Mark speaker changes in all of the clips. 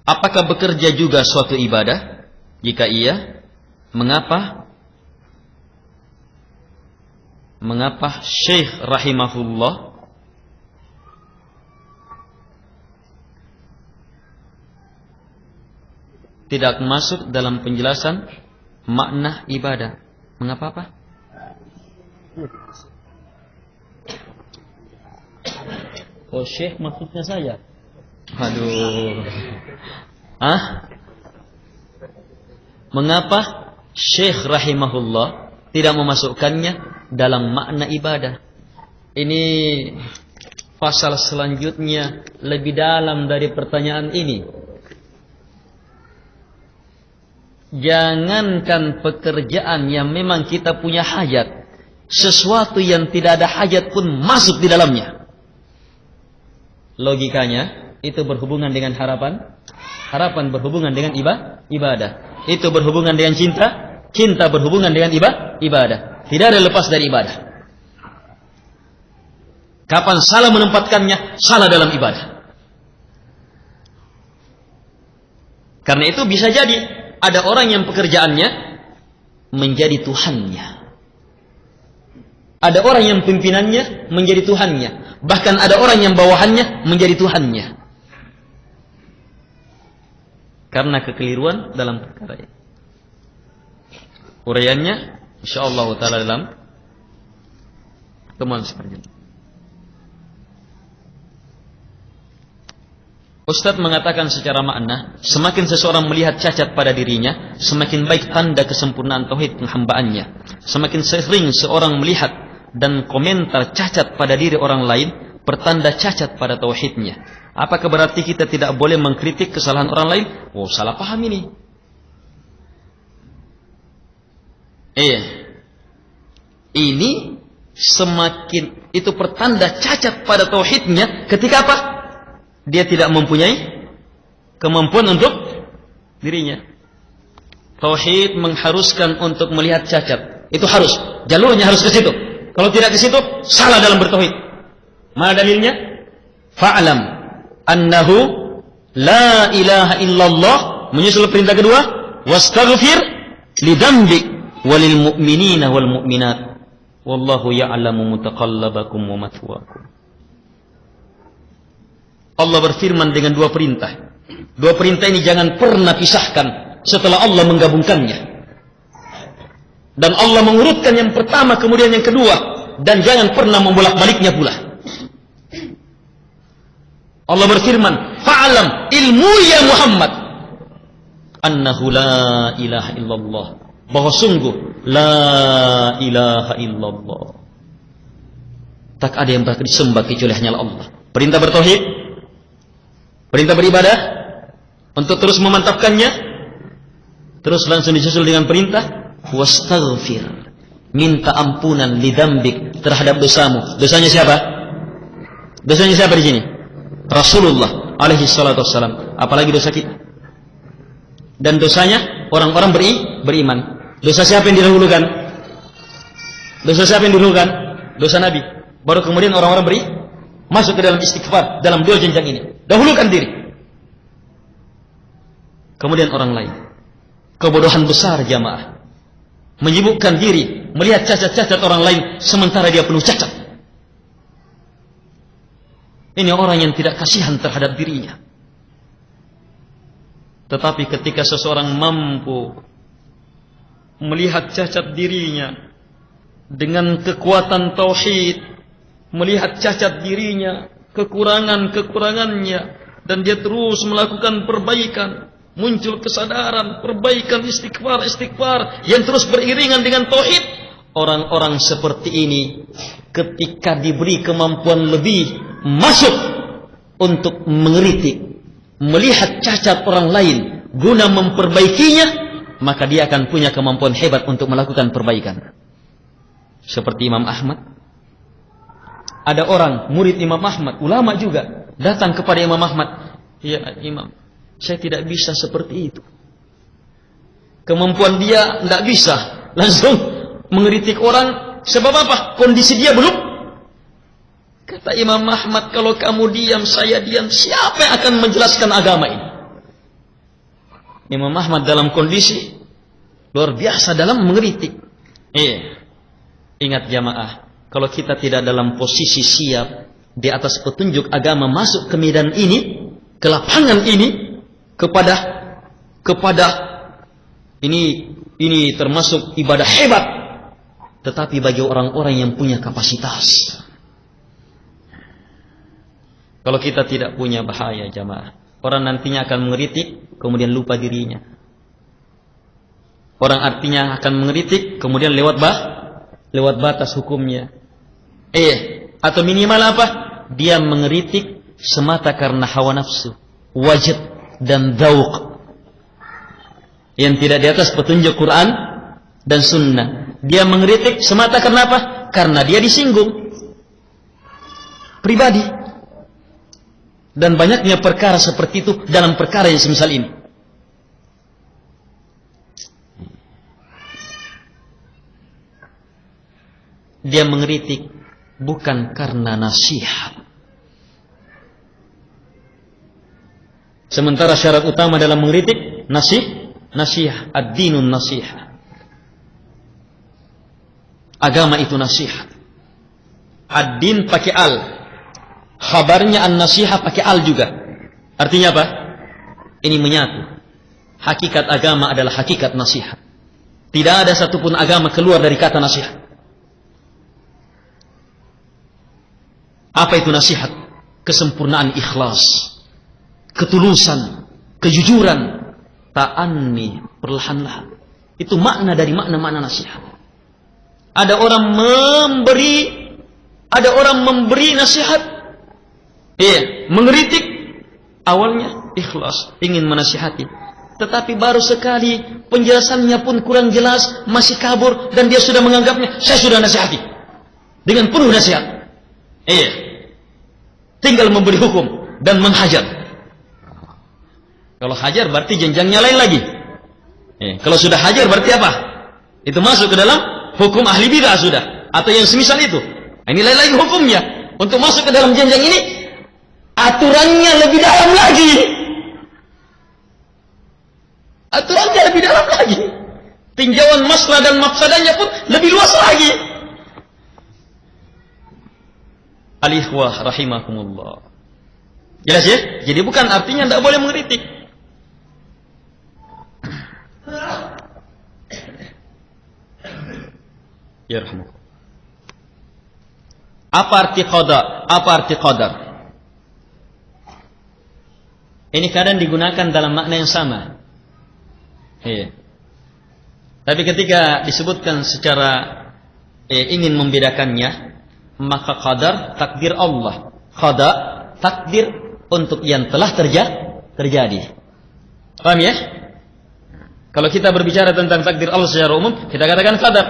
Speaker 1: Apakah bekerja juga suatu ibadah? Jika iya, mengapa Syekh rahimahullah tidak masuk dalam penjelasan makna ibadah? Mengapa apa? Oh, Syekh maksudnya saya. Aduh. Mengapa Syekh rahimahullah tidak memasukkannya dalam makna ibadah? Ini pasal selanjutnya lebih dalam dari pertanyaan ini. Jangankan pekerjaan yang memang kita punya hajat, sesuatu yang tidak ada hajat pun masuk di dalamnya. Logikanya itu berhubungan dengan harapan, harapan berhubungan dengan ibadah. Itu berhubungan dengan cinta, cinta berhubungan dengan ibadah. Tidak ada lepas dari ibadah. Kapan salah menempatkannya, salah dalam ibadah. Karena itu bisa jadi ada orang yang pekerjaannya menjadi Tuhannya. Ada orang yang pimpinannya menjadi Tuhannya. Bahkan ada orang yang bawahannya menjadi Tuhannya. Karena kekeliruan dalam perkara ini. Uraiannya insyaallah taala dalam temuan seperti ini. Ustadz mengatakan secara makna, semakin seseorang melihat cacat pada dirinya, semakin baik tanda kesempurnaan tauhid penghambaannya. Semakin sering seorang melihat dan komentar cacat pada diri orang lain, pertanda cacat pada tauhidnya. Apakah berarti kita tidak boleh mengkritik kesalahan orang lain? Oh, salah paham ini. Ini semakin itu pertanda cacat pada tauhidnya ketika apa? Dia tidak mempunyai kemampuan untuk dirinya. Tauhid mengharuskan untuk melihat cacat. Itu harus, jalurnya harus ke situ. Kalau tidak ke situ, salah dalam bertauhid. Mana dalilnya? Fa'lam annahu la ilaha illallah, menyusul perintah kedua, wastaghfir lidambik walil mu'minina wal mu'minat wallahu ya'lamu mutaqallabakum wa mathwaakum. Allah berfirman dengan dua perintah. Dua perintah ini jangan pernah pisahkan setelah Allah menggabungkannya. Dan Allah mengurutkan yang pertama kemudian yang kedua, dan jangan pernah membolak-baliknya pula. Allah berfirman, fa'alam, ilmu ya Muhammad, annahu la ilaha illallah, bahwa sungguh la ilaha illallah, tak ada yang berhak disembah kecuali hanya Allah. Perintah bertauhid, perintah beribadah, untuk terus memantapkannya, terus langsung disusul dengan perintah wastaghfir, minta ampunan lidambik, terhadap dosamu. Dosanya siapa? Dosanya siapa di sini? Rasulullah alaihi salatu wassalam. Apalagi dosa kita. Dan dosanya orang-orang beriman. Dosa siapa yang didahulukan? Dosa siapa yang didahulukan? Dosa Nabi. Baru kemudian orang-orang masuk ke dalam istighfar, dalam dua jenjang ini. Dahulukan diri, kemudian orang lain. Kebodohan besar jamaah, menyibukkan diri melihat cacat-cacat orang lain sementara dia penuh cacat. Ini orang yang tidak kasihan terhadap dirinya. Tetapi ketika seseorang mampu melihat cacat dirinya dengan kekuatan tauhid, melihat cacat dirinya, kekurangan-kekurangannya, dan dia terus melakukan perbaikan, muncul kesadaran, perbaikan, istighfar yang terus beriringan dengan tauhid. Orang-orang seperti ini ketika diberi kemampuan lebih masuk untuk mengkritik, melihat cacat orang lain guna memperbaikinya, maka dia akan punya kemampuan hebat untuk melakukan perbaikan. Seperti Imam Ahmad. Ada orang murid Imam Ahmad, ulama juga, datang kepada Imam Ahmad, ya Imam, saya tidak bisa seperti itu. Kemampuan dia tidak bisa langsung mengkritik orang. Sebab apa? Kondisi dia belum. Kata Imam Ahmad, kalau kamu diam, saya diam, siapa yang akan menjelaskan agama ini? Imam Ahmad dalam kondisi luar biasa dalam mengkritik. Ingat jamaah, kalau kita tidak dalam posisi siap di atas petunjuk agama masuk ke medan ini, ke lapangan ini, kepada ini termasuk ibadah hebat, tetapi bagi orang-orang yang punya kapasitas. Kalau kita tidak punya, bahaya jamaah. Orang nantinya akan mengkritik, kemudian lupa dirinya. Orang artinya akan mengkritik, kemudian lewat batas hukumnya. Atau minimal apa? Dia mengkritik semata karena hawa nafsu, wajid dan dzauq yang tidak di atas petunjuk Quran dan Sunnah. Dia mengkritik semata karena apa? Karena dia disinggung pribadi. Dan banyaknya perkara seperti itu dalam perkara yang semisal ini. Dia mengkritik bukan karena nasihat. Sementara syarat utama dalam mengkritik nasihat, ad-dinun nasihat. Agama itu nasihat. Ad-din pakai al. Khabarnya an-nasihat pakai al juga. Artinya apa? Ini menyatu. Hakikat agama adalah hakikat nasihat. Tidak ada satupun agama keluar dari kata nasihat. Apa itu nasihat? Kesempurnaan ikhlas, ketulusan, kejujuran, ta'anni, perlahan-lahan. Itu makna dari makna-makna nasihat. Ada orang memberi nasihat, mengkritik, awalnya ikhlas, ingin menasihati. Tetapi baru sekali penjelasannya pun kurang jelas, masih kabur, dan dia sudah menganggapnya, saya sudah nasihati. Dengan penuh nasihat. Tinggal memberi hukum dan menghajar. Kalau hajar berarti jenjangnya lain lagi. Kalau sudah hajar berarti apa? Itu masuk ke dalam hukum ahli bidah sudah. Atau yang semisal itu. Ini lain lagi hukumnya. Untuk masuk ke dalam jenjang ini, aturannya lebih dalam lagi. Aturannya lebih dalam lagi. Tinjauan masalah dan mafsadanya pun lebih luas lagi. Al-ikhwah rahimakumullah. Jelas ya? Jadi bukan artinya tidak boleh mengkritik. Ya rahmatullah. Apa arti qada? Apa arti qadar? Ini kadang digunakan dalam makna yang sama. Tapi ketika disebutkan secara ingin membedakannya, maka qadar takdir Allah. Qada takdir untuk yang telah terjadi. Paham ya? Kalau kita berbicara tentang takdir Allah secara umum, kita katakan qadar.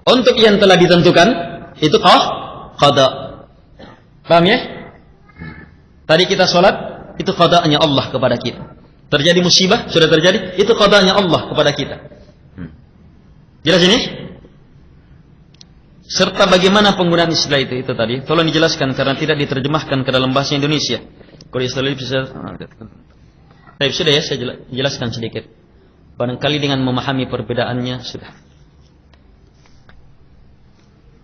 Speaker 1: Untuk yang telah ditentukan itu qada. Paham ya? Tadi kita sholat, itu qadanya Allah kepada kita. Terjadi musibah, sudah terjadi, itu qadanya Allah kepada kita. Jelas ini? Serta bagaimana penggunaan istilah itu tadi, tolong dijelaskan karena tidak diterjemahkan ke dalam bahasa Indonesia. Kalau istilah itu bisa, tapi sudah ya, saya jelaskan sedikit. Barangkali dengan memahami perbedaannya sudah.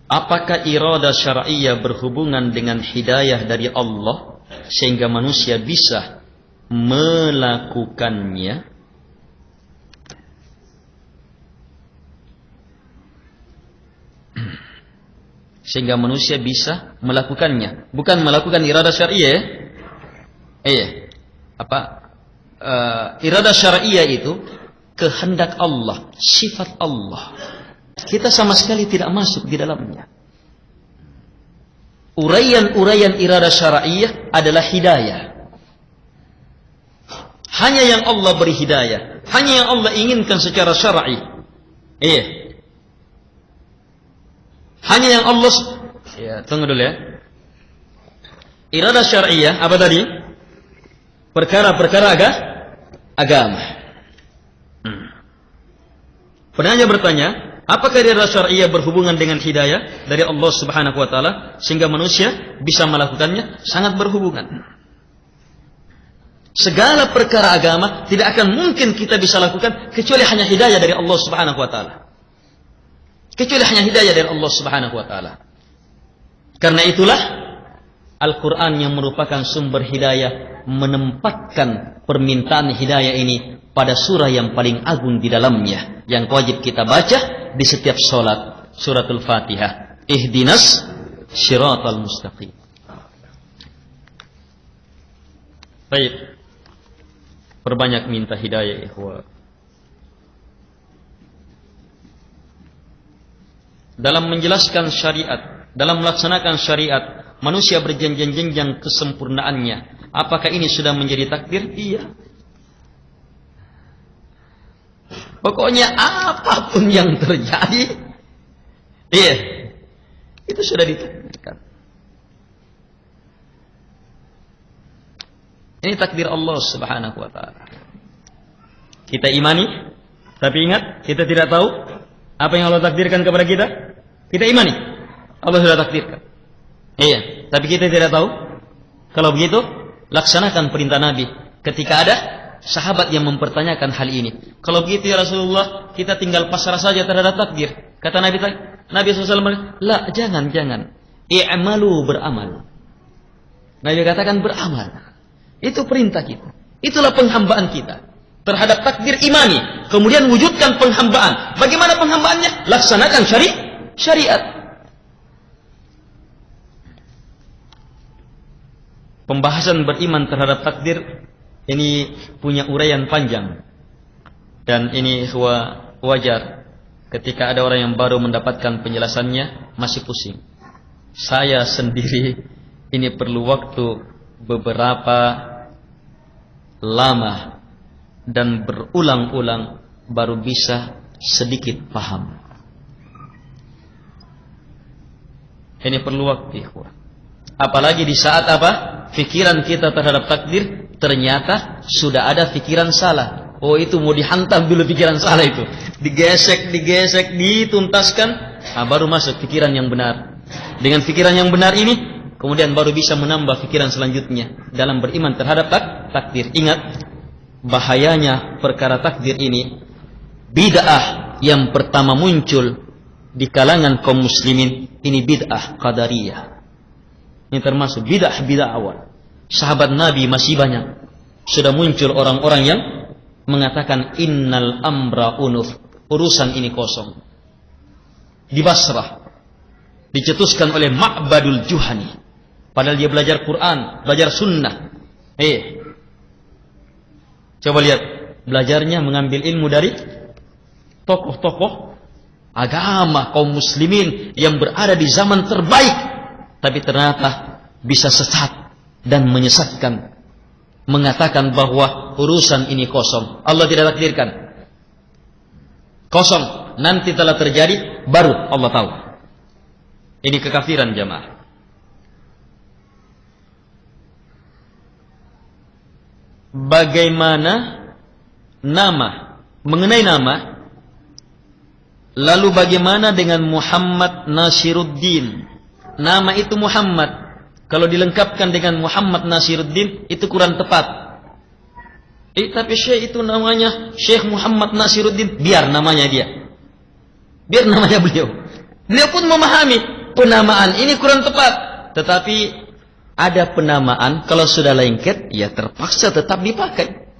Speaker 1: Apakah iradah syar'iyyah berhubungan dengan hidayah dari Allah sehingga manusia bisa melakukannya? Sehingga manusia bisa melakukannya, bukan melakukan iradah syar'iyyah. Iradah syar'iyyah itu kehendak Allah, sifat Allah. Kita sama sekali tidak masuk di dalamnya. Uraian-uraian iradah syar'iyyah adalah hidayah. Hanya yang Allah beri hidayah, hanya yang Allah inginkan secara syar'i. Hanya yang Allah, tunggu dulu ya. Iradah syar'iyyah apa tadi? Perkara-perkara agama. Penanya bertanya, apakah iradah syar'iyyah berhubungan dengan hidayah dari Allah Subhanahu wa taala sehingga manusia bisa melakukannya? Sangat berhubungan. Segala perkara agama tidak akan mungkin kita bisa lakukan kecuali hanya hidayah dari Allah Subhanahu wa taala. Kecuali hanya hidayah dari Allah Subhanahu wa taala. Karena itulah Al-Qur'an yang merupakan sumber hidayah menempatkan permintaan hidayah ini pada surah yang paling agung di dalamnya yang wajib kita baca di setiap salat, suratul Fatihah. Ihdinas syiratal mustaqim. Baik. Perbanyak minta hidayah ikhwah. Dalam menjelaskan syariat, dalam melaksanakan syariat, manusia berjenjang-jenjang kesempurnaannya. Apakah ini sudah menjadi takdir? Iya. Pokoknya apapun yang terjadi, iya, itu sudah ditakdirkan. Ini takdir Allah Subhanahu wa taala. Kita imani, tapi ingat, kita tidak tahu apa yang Allah takdirkan kepada kita. Kita imani, Allah sudah takdirkan. Iya, tapi kita tidak tahu. Kalau begitu, laksanakan perintah Nabi ketika ada sahabat yang mempertanyakan hal ini. Kalau begitu ya Rasulullah, kita tinggal pasrah saja terhadap takdir. Kata Nabi SAW, "La, jangan. I'malu, beramal." Nabi katakan beramal. Itu perintah kita. Itulah penghambaan kita terhadap takdir imani. Kemudian wujudkan penghambaan. Bagaimana penghambaannya? Laksanakan syariat. Pembahasan beriman terhadap takdir ini punya uraian panjang. Dan ini wajar ketika ada orang yang baru mendapatkan penjelasannya masih pusing. Saya sendiri ini perlu waktu beberapa lama dan berulang-ulang baru bisa sedikit paham. Ini perlu waktu, ikhwah. Apalagi di saat apa? Pikiran kita terhadap takdir ternyata sudah ada pikiran salah. Oh, itu mau dihantam dulu pikiran salah itu. Digesek, dituntaskan, baru masuk pikiran yang benar. Dengan pikiran yang benar ini kemudian baru bisa menambah pikiran selanjutnya dalam beriman terhadap takdir. Ingat, bahayanya perkara takdir ini, bid'ah yang pertama muncul di kalangan kaum muslimin, ini bid'ah qadariyah. Ini termasuk bid'ah awal. Sahabat Nabi masih banyak. Sudah muncul orang-orang yang mengatakan innal amra unuf, urusan ini kosong. Di Basrah dicetuskan oleh Ma'badul Juhani. Padahal dia belajar Quran, belajar sunnah. Coba lihat, belajarnya mengambil ilmu dari tokoh-tokoh agama kaum muslimin yang berada di zaman terbaik. Tapi ternyata bisa sesat dan menyesatkan. Mengatakan bahwa urusan ini kosong. Allah tidak takdirkan. Kosong. Nanti telah terjadi, baru Allah tahu. Ini kekafiran jamaah. Bagaimana nama, mengenai nama, lalu bagaimana dengan Muhammad Nasiruddin? Nama itu Muhammad, kalau dilengkapkan dengan Muhammad Nasiruddin itu kurang tepat. Tapi Syekh itu namanya Syekh Muhammad Nasiruddin, biar namanya dia, biar namanya beliau. Beliau pun memahami penamaan ini kurang tepat, tetapi ada penamaan, kalau sudah lengket, ya terpaksa tetap dipakai.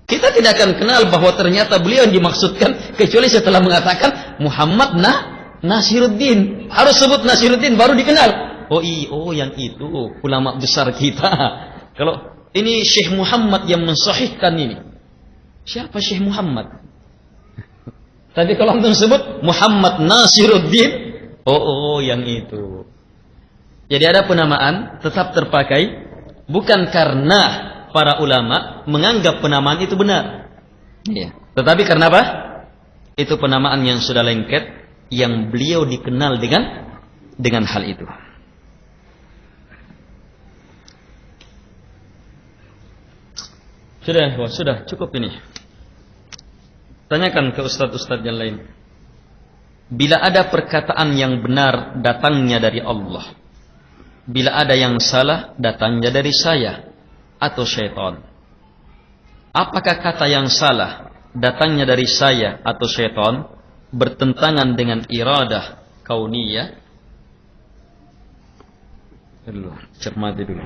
Speaker 1: Kita tidak akan kenal bahwa ternyata beliau yang dimaksudkan, kecuali setelah mengatakan Muhammad Nasiruddin. Harus sebut Nasiruddin, baru dikenal. Oh yang itu, ulama besar kita. Kalau ini Syekh Muhammad yang mensahihkan ini. Siapa Syekh Muhammad? Tapi kalau antum sebut Muhammad Nasiruddin, yang itu. Jadi ada penamaan tetap terpakai bukan karena para ulama menganggap penamaan itu benar. Ya. Tetapi karena apa? Itu penamaan yang sudah lengket, yang beliau dikenal dengan hal itu. Sudah cukup ini. Tanyakan ke ustadz-ustadz yang lain. Bila ada perkataan yang benar datangnya dari Allah, bila ada yang salah datangnya dari saya atau syaitan. apakah kata yang salah datangnya dari saya atau syaitan bertentangan dengan iradah kauniyah? Dulu, cermati dulu.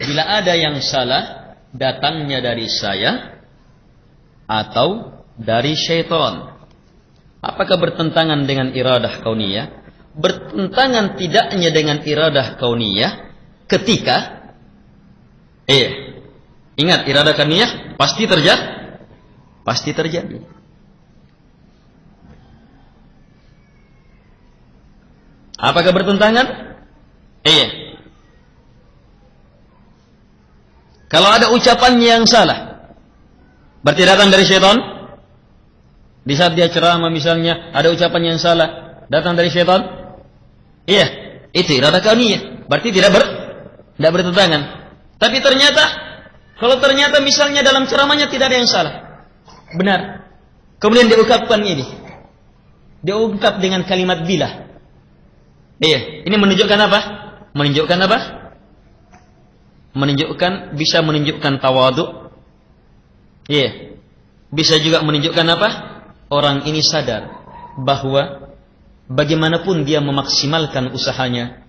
Speaker 1: Bila ada yang salah datangnya dari saya atau dari syaitan, apakah bertentangan dengan iradah kauniyah? Bertentangan tidaknya dengan iradah kauniyah ketika ingat, iradah kauniyah pasti terjadi. Apakah bertentangan? Kalau ada ucapan yang salah, berarti datang dari syaitan. Di saat dia ceramah misalnya, ada ucapan yang salah, datang dari syaitan. Iya, itu iradah kauniyah. Berarti tidak bertentangan. Tapi kalau ternyata misalnya dalam ceramahnya tidak ada yang salah, benar. Kemudian diungkapkan ini, diungkap dengan kalimat bila. Ini menunjukkan apa? Bisa menunjukkan tawadu. Bisa juga menunjukkan apa? Orang ini sadar bahwa bagaimanapun dia memaksimalkan usahanya,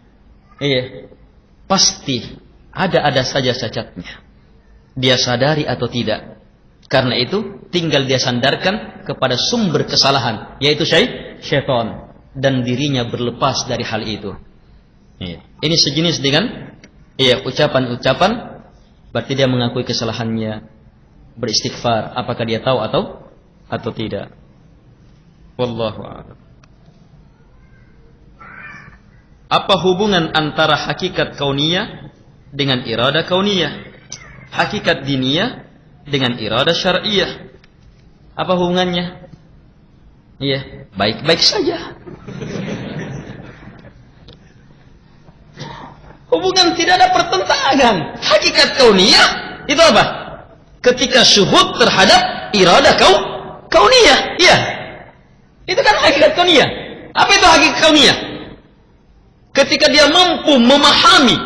Speaker 1: pasti ada saja cacatnya. Dia sadari atau tidak. Karena itu tinggal dia sandarkan kepada sumber kesalahan, yaitu syaitan, dan dirinya berlepas dari hal itu. Ini sejenis dengan ucapan-ucapan, berarti dia mengakui kesalahannya, beristighfar, apakah dia tahu atau tidak. Wallahu a'lam. Apa hubungan antara hakikat kauniyah dengan iradah kauniyah? Hakikat diniyah dengan iradah syar'iyah? Apa hubungannya? Baik-baik saja. Hubungan, tidak ada pertentangan. Hakikat kauniyah itu apa? Ketika syuhud terhadap iradah kauniyah. Itu kan hakikat kauniyah. Apa itu hakikat kauniyah? Ketika dia mampu memahami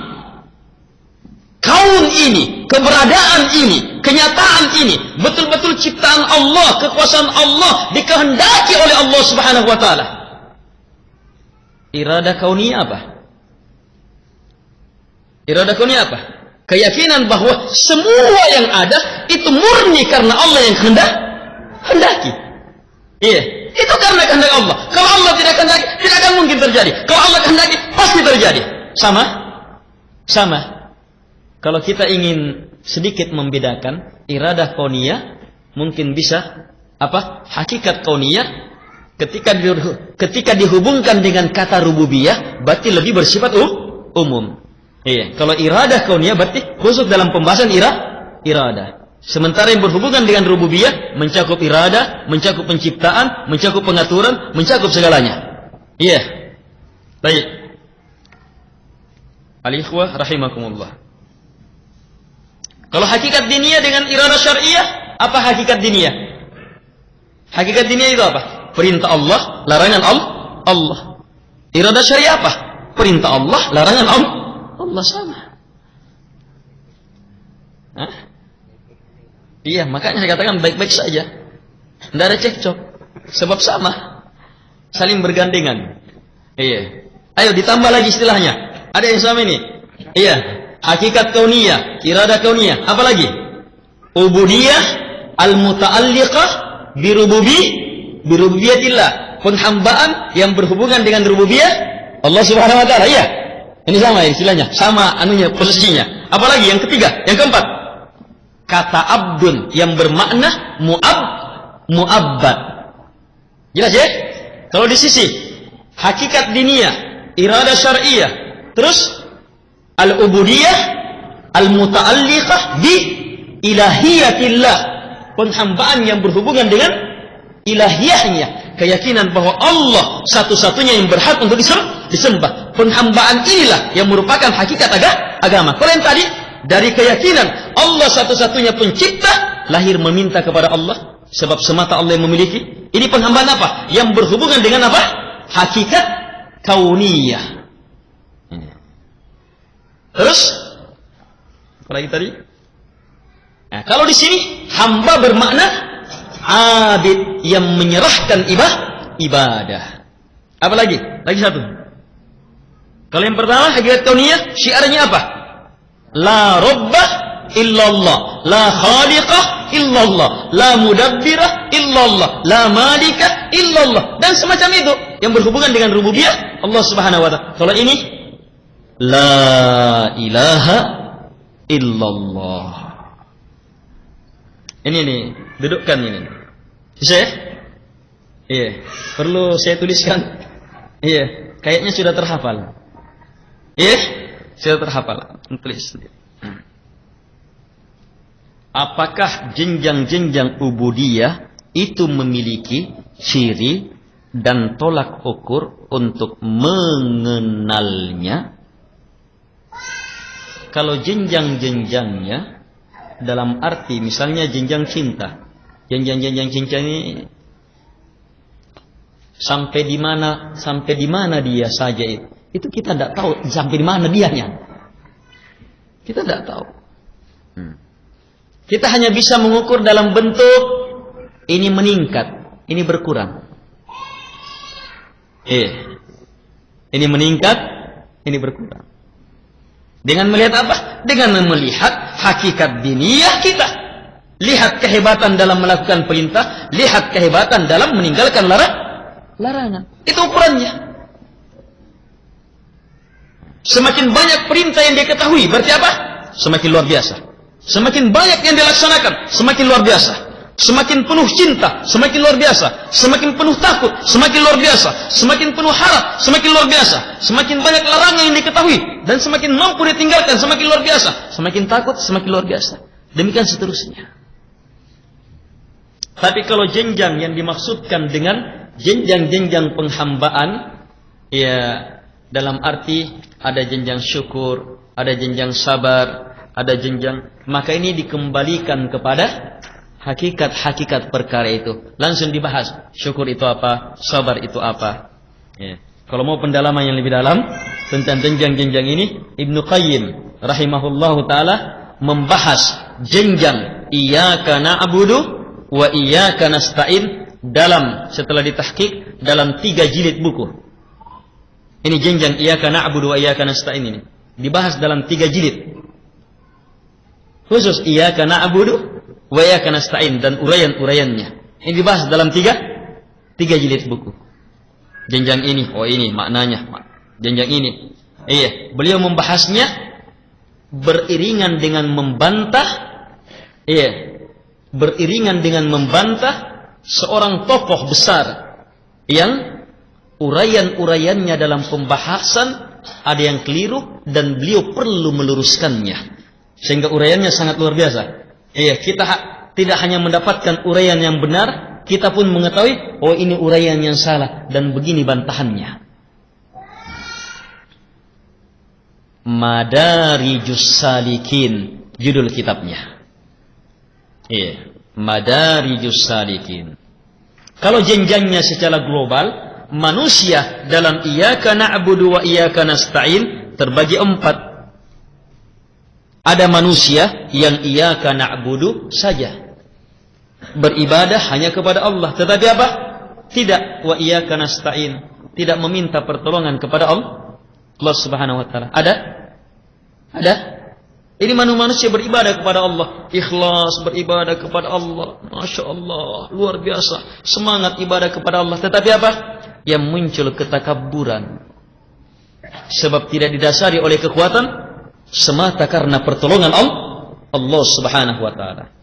Speaker 1: kaun ini, keberadaan ini, kenyataan ini, betul-betul ciptaan Allah, kekuasaan Allah dikehendaki oleh Allah Subhanahu wa taala. Iradah kauniyah apa? Iradah kauniyah apa? Keyakinan bahwa semua yang ada itu murni karena Allah yang kehendaki. Itu karena kehendak Allah. Kalau Allah tidak kehendaki, tidak akan mungkin terjadi. Kalau Allah kehendaki, pasti terjadi. Sama. Kalau kita ingin sedikit membedakan iradah kauniyah, mungkin bisa hakikat kauniyah ketika dihubungkan dengan kata rububiyah, berarti lebih bersifat umum. Kalau iradah kauniyah berarti khusus dalam pembahasan iradah. Sementara yang berhubungan dengan rububiyah mencakup iradah, mencakup penciptaan, mencakup pengaturan, mencakup segalanya. Baik. Al-ikhwah rahimakumullah. Kalau hakikat diniyah dengan iradah syar'iyah, apa hakikat diniyah? Hakikat diniyah itu apa? Perintah Allah, larangan Allah. Iradah syar'iyah apa? Perintah Allah, larangan Allah, sama. Makanya saya katakan baik-baik saja. Tidak ada cekcok. Sebab sama. Saling bergandengan. Ayo ditambah lagi istilahnya. Ada yang sama ini. Hakikat kauniyah, iradah kauniyah. Apa lagi? Ubudiyah al-muta'alliqah birububiyatillah. Penghambaan yang berhubungan dengan rububiyah Allah Subhanahu wa taala. Ini sama istilahnya. Sama posisinya. Apalagi yang ketiga, yang keempat. Kata abdun yang bermakna mu'abbad. Jelas ya? Kalau di sisi hakikat diniyah, iradah syar'iyah, terus al-ubudiyah al-muta'alliqah bi ilahiyatillah, penghambaan yang berhubungan dengan ilahiyahnya, keyakinan bahwa Allah satu-satunya yang berhak untuk disembah. Penghambaan inilah yang merupakan hakikat agama. Kalau yang tadi dari keyakinan Allah satu-satunya pencipta, lahir meminta kepada Allah sebab semata Allah yang memiliki. Ini penghambaan apa? Yang berhubungan dengan apa? Hakikat kauniyah. Ini. Terus apa lagi tadi? Nah, kalau di sini hamba bermakna abid yang menyerahkan ibadah. Apa lagi? Lagi satu. Kalau yang pertama hakikat kauniyah, syiarnya apa? La rabbah illallah, la khaliqah illallah, la mudabbirah illallah, la malikah illallah, dan semacam itu yang berhubungan dengan rububiyah Allah Subhanahu wa taala. Kalau ini la ilaha illallah. Ini nih, dudukkan ini. Bisa ya? Iya. Perlu saya tuliskan? Iya. Kayaknya sudah terhafal. Iya? Sudah terhafal. Tulis. Apakah jenjang-jenjang ubudiyah itu memiliki ciri dan tolak ukur untuk mengenalnya? Kalau jenjang-jenjangnya dalam arti misalnya jenjang cinta, jenjang cinta ini sampai di mana dia saja itu kita tidak tahu sampai di mana dianya, kita tidak tahu. Kita hanya bisa mengukur dalam bentuk ini meningkat, ini berkurang. Ini meningkat, ini berkurang. Dengan melihat apa? Dengan melihat hakikat diniyah kita. Lihat kehebatan dalam melakukan perintah, lihat kehebatan dalam meninggalkan larangan. Itu ukurannya. Semakin banyak perintah yang dia ketahui, berarti apa? Semakin luar biasa. Semakin banyak yang dilaksanakan, semakin luar biasa. Semakin penuh cinta, semakin luar biasa. Semakin penuh takut, semakin luar biasa. Semakin penuh harap, semakin luar biasa. Semakin banyak larangan yang diketahui dan semakin mampu ditinggalkan, semakin luar biasa. Semakin takut, semakin luar biasa. Demikian seterusnya. Tapi kalau jenjang yang dimaksudkan dengan jenjang-jenjang penghambaan, ya dalam arti ada jenjang syukur, ada jenjang sabar, ada jenjang, maka ini dikembalikan kepada hakikat-hakikat perkara itu. Langsung dibahas. Syukur itu apa? Sabar itu apa? Ya. Kalau mau pendalaman yang lebih dalam tentang jenjang-jenjang ini, Ibnu Qayyim rahimahullahu taala membahas jenjang iyyaka na'budu wa iyyaka nasta'in dalam setelah ditahqiq dalam 3 jilid buku. Ini jenjang iyyaka na'budu wa iyyaka nasta'in ini dibahas dalam 3 jilid. Khusus iyyaka na'budu wa iyyaka nasta'in dan uraian-uraiannya. Ini dibahas dalam 3 jilid buku. Jenjang ini, oh ini maknanya. Jenjang ini. Iya, beliau membahasnya beriringan dengan membantah. Iya. Beriringan dengan membantah seorang tokoh besar yang uraian-uraiannya dalam pembahasan ada yang keliru dan beliau perlu meluruskannya. Sehingga uraiannya sangat luar biasa. Iya, kita tidak hanya mendapatkan uraian yang benar, kita pun mengetahui, oh ini uraian yang salah dan begini bantahannya. Madarijus Salikin, judul kitabnya. Iya, Madarijus Salikin. Kalau jenjangnya secara global, manusia dalam iyyaka na'budu wa iyyaka nasta'in terbagi 4. Ada manusia yang iyyaka na'budu saja, beribadah hanya kepada Allah, tetapi apa? Tidak wa iyyaka nasta'in, tidak meminta pertolongan kepada Allah Subhanahu wa taala. Ada? Ini manusia beribadah kepada Allah, ikhlas beribadah kepada Allah, masya Allah, luar biasa, semangat ibadah kepada Allah. Tetapi apa? Yang muncul ketakabburan, sebab tidak didasari oleh kekuatan, semata karena pertolongan Allah Subhanahu wa taala.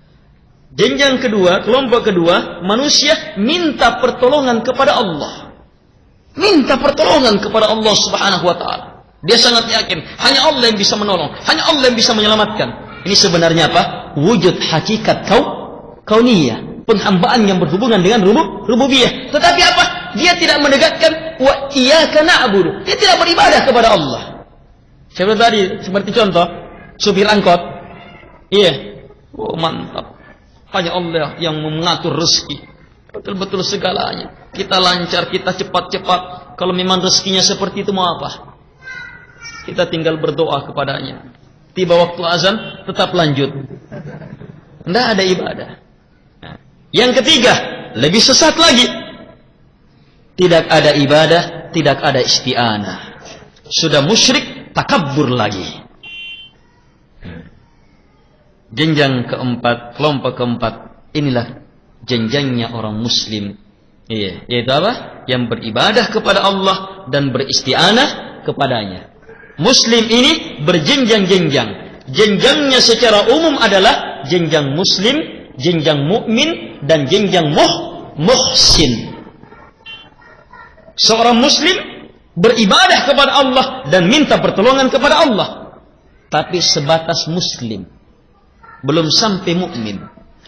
Speaker 1: Jenjang kedua, kelompok kedua, manusia minta pertolongan kepada Allah. Minta pertolongan kepada Allah Subhanahu wa taala. Dia sangat yakin hanya Allah yang bisa menolong, hanya Allah yang bisa menyelamatkan. Ini sebenarnya apa? Wujud hakikat kauniyah, penghambaan yang berhubungan dengan rububiyah. Tetapi apa? Dia tidak mendekatkan wa iyyaka na'budu. Dia tidak beribadah kepada Allah. Seperti contoh supir angkot. Iya. Oh mantap. Hanya Allah yang mengatur rezeki. Betul-betul segalanya. kita lancar, kita cepat-cepat. Kalau memang rezekinya seperti itu mau apa? Kita tinggal berdoa kepadanya. Tiba waktu azan, tetap lanjut. Tidak ada ibadah. Nah, yang ketiga, lebih sesat lagi. Tidak ada ibadah, tidak ada isti'anah. Sudah musyrik, takabbur lagi. Jenjang keempat, kelompok keempat, inilah jenjangnya orang muslim. Iya, yaitu apa? Yang beribadah kepada Allah dan beristi'anah kepadanya. Muslim ini berjenjang-jenjang. Jenjangnya secara umum adalah jenjang muslim, jenjang mukmin, dan jenjang muhsin. Seorang muslim beribadah kepada Allah dan minta pertolongan kepada Allah, tapi sebatas muslim, belum sampai mukmin.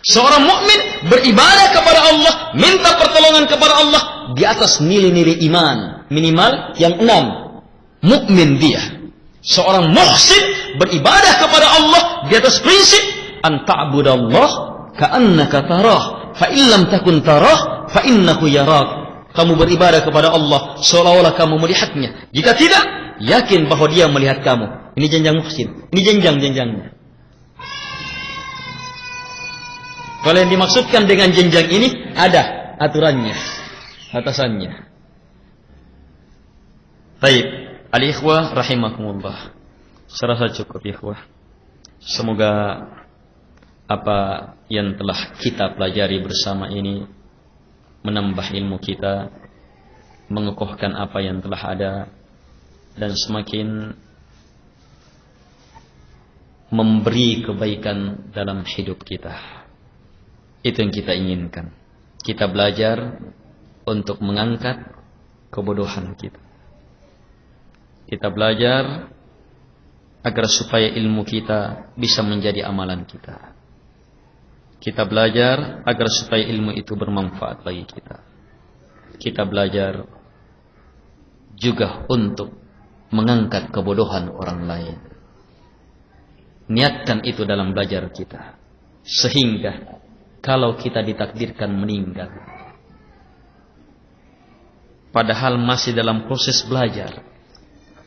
Speaker 1: Seorang mukmin beribadah kepada Allah, minta pertolongan kepada Allah di atas nilai-nilai iman minimal yang 6. Mukmin dia. Seorang muhsin beribadah kepada Allah di atas prinsip an ta'budallah ka'annaka tarah fa illam takun tarah fa innahu yarak. Kamu beribadah kepada Allah seolah-olah kamu melihatnya. Jika tidak, yakin bahwa dia melihat kamu. Ini jenjang muhsin. Ini jenjang-jenjangnya. Kalau yang dimaksudkan dengan jenjang ini ada aturannya, batasannya. Baik, al-ikhwah rahimakumullah. Saya rasa cukup ikhwah. Semoga apa yang telah kita pelajari bersama ini menambah ilmu kita, mengukuhkan apa yang telah ada, dan semakin memberi kebaikan dalam hidup kita. Itu yang kita inginkan. Kita belajar untuk mengangkat kebodohan kita. Kita belajar agar supaya ilmu kita bisa menjadi amalan kita. Kita belajar agar supaya ilmu itu bermanfaat bagi kita. Kita belajar juga untuk mengangkat kebodohan orang lain. Niatkan itu dalam belajar kita. Sehingga kalau kita ditakdirkan meninggal, padahal masih dalam proses belajar,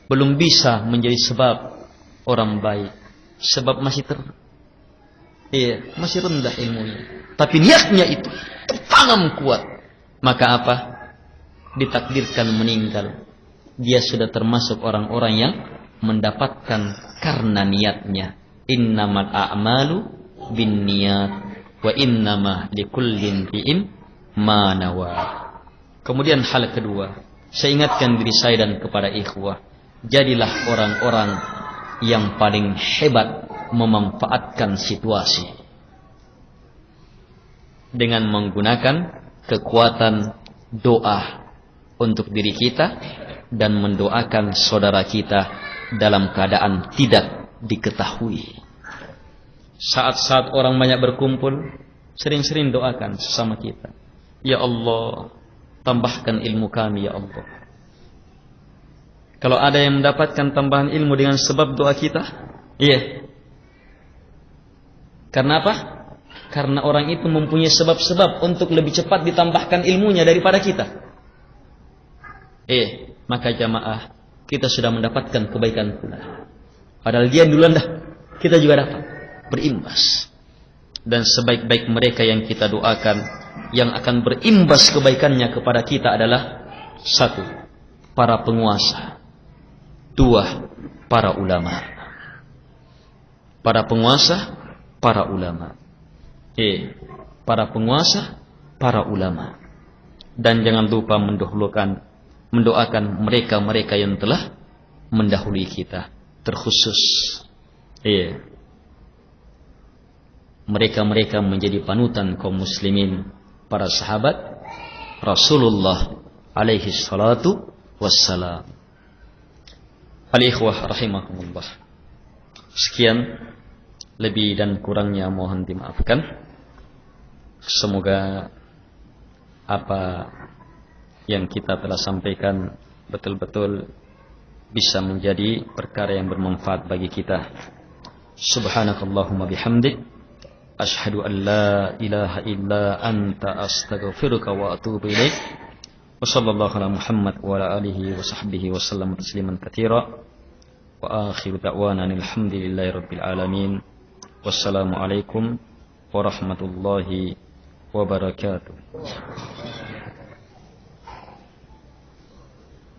Speaker 1: belum bisa menjadi sebab orang baik, sebab masih masih rendah ilmunya, tapi niatnya itu tertanam kuat, maka apa? Ditakdirkan meninggal, dia sudah termasuk orang-orang yang mendapatkan karena niatnya. Innamal a'malu binniyat wa innama likullin ri'in ma nawa. Kemudian hal kedua, saya ingatkan diri saya dan kepada ikhwah, jadilah orang-orang yang paling hebat memanfaatkan situasi dengan menggunakan kekuatan doa untuk diri kita dan mendoakan saudara kita dalam keadaan tidak diketahui. Saat-saat orang banyak berkumpul, sering-sering doakan sesama kita. Ya Allah, tambahkan ilmu kami ya Allah. Kalau ada yang mendapatkan tambahan ilmu dengan sebab doa kita, iya. Karena apa? Karena orang itu mempunyai sebab-sebab untuk lebih cepat ditambahkan ilmunya daripada kita. Maka jamaah, kita sudah mendapatkan kebaikan pula. Padahal dia duluan dah, kita juga dapat berimbas. Dan sebaik-baik mereka yang kita doakan, yang akan berimbas kebaikannya kepada kita adalah 1. Para penguasa, 2. Para ulama. Para penguasa, para ulama. Para penguasa, para ulama. Dan jangan lupa mendoakan mereka-mereka yang telah mendahului kita, terkhusus mereka-mereka menjadi panutan kaum muslimin, para sahabat Rasulullah alaihi salatu wassalam. Al-ikhwah rahimakumullah. Sekian, lebih dan kurangnya mohon dimaafkan. Semoga apa yang kita telah sampaikan betul-betul bisa menjadi perkara yang bermanfaat bagi kita. Subhanakallahumma bihamdik, asyhadu an la ilaha illa anta astaghfiruka wa atubu ilaik. Wa sallallahu ala Muhammad wa ala alihi wa sahbihi wa sallam tasliman katsira. Wa akhiru da'wana alhamdulillahi rabbil alamin. Wassalamu alaikum warahmatullahi wabarakatuh.